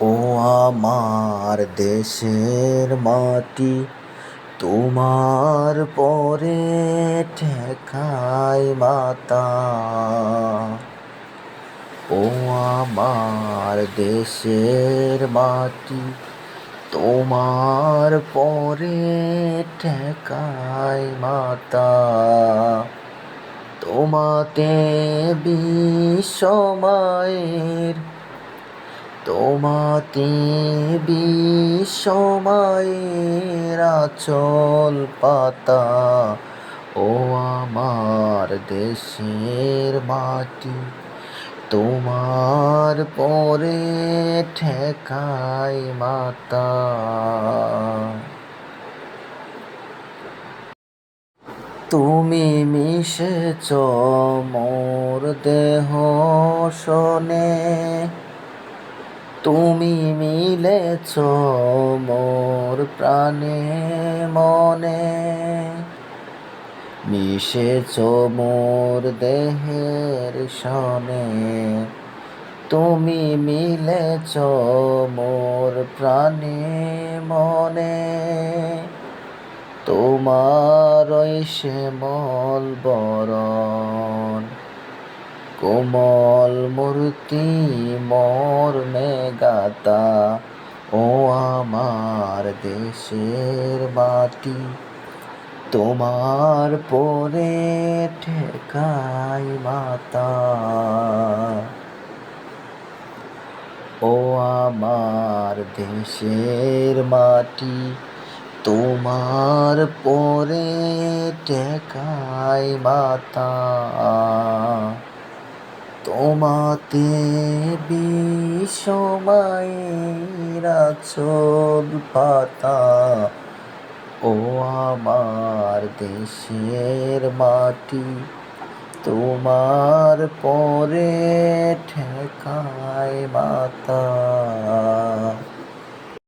ও আমার দেশের মাটি, তোমার পরে ঠেকাই মাতা। ও আমার দেশের মাটি, তোমার পরে ঠেকাই মাতা। তোমাতে বিশ্বমায়ের, তোমাতে বিশ্বমায়ের আঁচল পাতা। ও আমার দেশের মাটি, তোমার পরে ঠেকাই মাতা। তুমি মিশেছ মোর দেহ শোনে, তুমি মিলেছ মোর প্রাণে মনে। মিশেছ মোর দেহের সনে, তুমি মিলেছ মোর প্রাণে মনে। তোমার ওই শ্যামল বরণ, কোমল মূর্তি মর্মে গাতা। ও আমার দেশের মাটি, তোমার পরে ঠেকাই মাতা। ও আমার দেশের মাটি, তোমার পরে ঠেকাই মাতা। তোমাতে বিশ্বমায়ের আঁচল পাতা। ও আমার দেশের মাটি, তোমার পরে ঠেকাই মাতা।